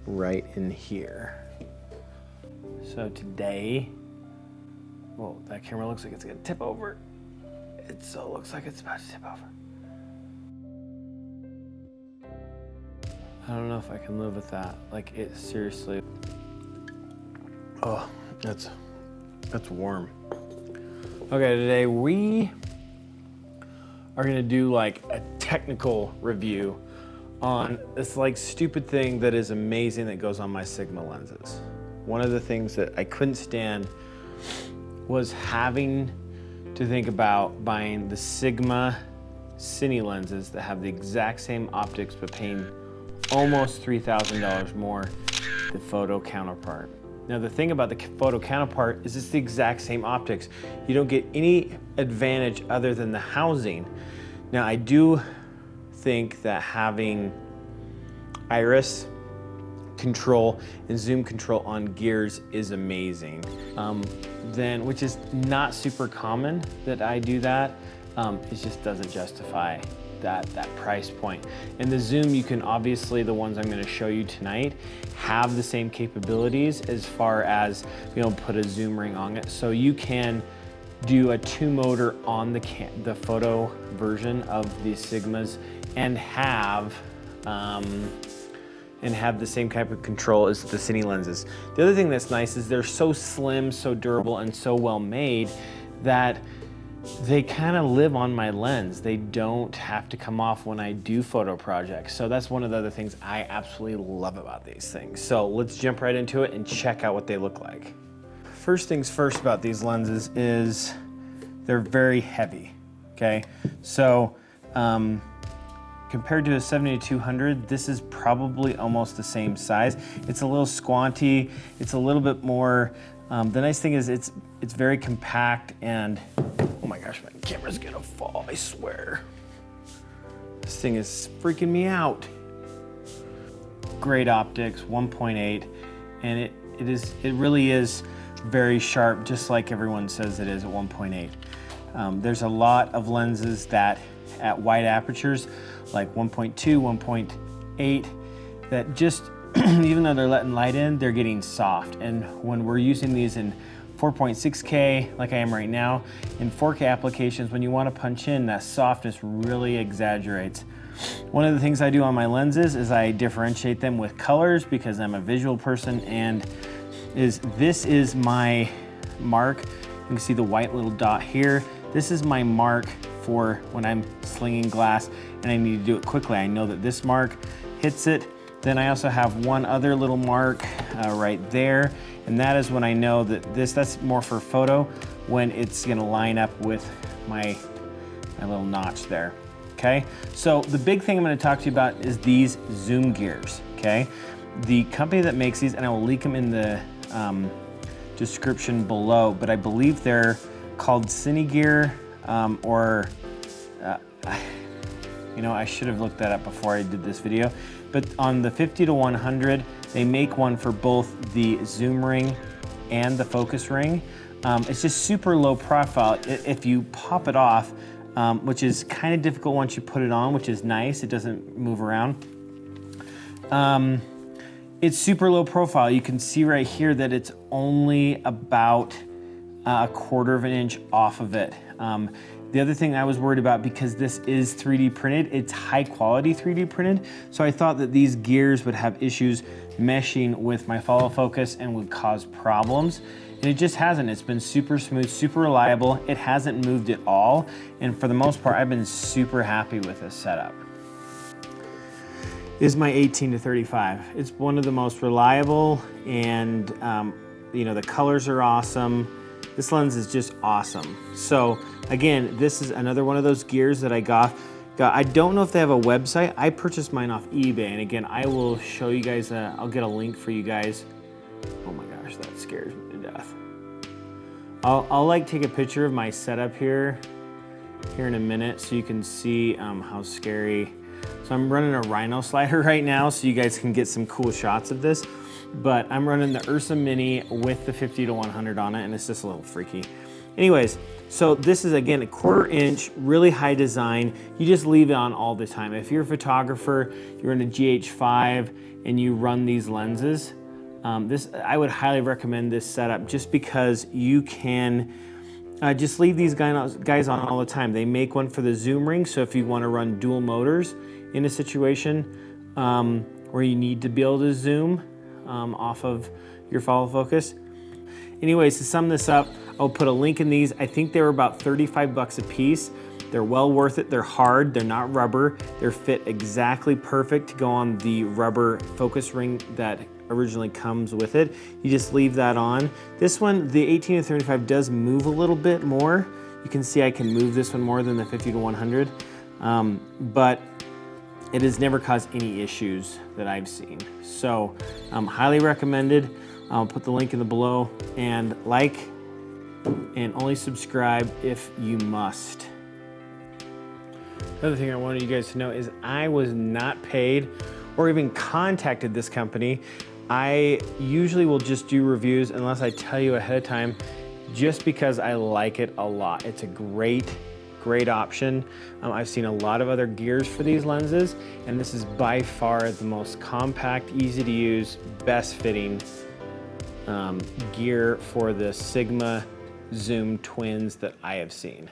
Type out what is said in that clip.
right in here. So today, whoa, that camera looks like it's gonna tip over. It so looks like it's about to tip over. I don't know if I can live with that. Like, it seriously. Oh, that's warm. Okay, today we are gonna do like a technical review on this like stupid thing that is amazing that goes on my Sigma lenses. One of the things that I couldn't stand was having to think about buying the Sigma Cine lenses that have the exact same optics but paying almost $3,000 more than the photo counterpart. Now the thing about the photo counterpart is it's the exact same optics. You don't get any advantage other than the housing. Now I do think that having iris control and zoom control on gears is amazing. Which is not super common that I do that. It just doesn't justify that price point. And the zoom, you can obviously, the ones I'm gonna show you tonight, have the same capabilities as far as being able to put a zoom ring on it. So you can do a 2-motor on the photo version of the Sigmas and have the same type of control as the Cine lenses. The other thing that's nice is they're so slim, so durable, and so well made that they kind of live on my lens. They don't have to come off when I do photo projects. So that's one of the other things I absolutely love about these things. So let's jump right into it and check out what they look like. First things first about these lenses is they're very heavy, okay? So compared to a 70-200, this is probably almost the same size. It's a little squanty, it's a little bit more, the nice thing is it's very compact and, oh my gosh, my camera's gonna fall, I swear. This thing is freaking me out. Great optics, 1.8, and it really is very sharp, just like everyone says it is at 1.8. There's a lot of lenses that at wide apertures, like 1.2, 1.8, that just, even though they're letting light in, they're getting soft. And when we're using these in 4.6K, like I am right now, in 4K applications, when you want to punch in, that softness really exaggerates. One of the things I do on my lenses is I differentiate them with colors because I'm a visual person, and this is my mark. You can see the white little dot here. This is my mark for when I'm slinging glass and I need to do it quickly. I know that this mark hits it. Then I also have one other little mark right there, and that is when I know that that's more for photo, when it's gonna line up with my little notch there, okay? So the big thing I'm gonna talk to you about is these zoom gears, okay? The company that makes these, and I will link them in the description below, but I believe they're called Cinegear, I should have looked that up before I did this video, but on the 50-100, they make one for both the zoom ring and the focus ring. It's just super low profile. If you pop it off, which is kind of difficult once you put it on, which is nice, it doesn't move around. It's super low profile. You can see right here that it's only about a 1/4 of an inch off of it. The other thing I was worried about, because this is 3D printed, it's high quality 3D printed, so I thought that these gears would have issues meshing with my follow focus and would cause problems. And it just hasn't. It's been super smooth, super reliable. It hasn't moved at all. And for the most part, I've been super happy with this setup. This is my 18-35. It's one of the most reliable, and the colors are awesome. This lens is just awesome. So again, this is another one of those gears that I got. I don't know if they have a website. I purchased mine off eBay, and again, I will show you guys, I'll get a link for you guys. Oh my gosh, that scares me to death. I'll like take a picture of my setup here in a minute so you can see how scary. So I'm running a Rhino slider right now so you guys can get some cool shots of this. But I'm running the Ursa Mini with the 50-100 on it, and it's just a little freaky. Anyways, so this is again a 1/4 inch, really high design. You just leave it on all the time. If you're a photographer, you're in a GH5 and you run these lenses, I would highly recommend this setup just because you can just leave these guys on all the time. They make one for the zoom ring, so if you want to run dual motors in a situation where you need to be able to zoom off of your follow focus. Anyways, to sum this up, I'll put a link in these. I think they were about 35 bucks a piece. They're well worth it. They're hard, they're not rubber. They're fit exactly perfect to go on the rubber focus ring that originally comes with it. You just leave that on. This one, the 18 to 35 does move a little bit more. You can see I can move this one more than the 50 to 100, but it has never caused any issues that I've seen. So highly recommended. I'll put the link in the below, and like and only subscribe if you must. Another thing I wanted you guys to know is I was not paid or even contacted this company. I usually will just do reviews unless I tell you ahead of time, just because I like it a lot. It's a great option. I've seen a lot of other gears for these lenses, and this is by far the most compact, easy to use, best fitting gear for the Sigma Zoom twins that I have seen.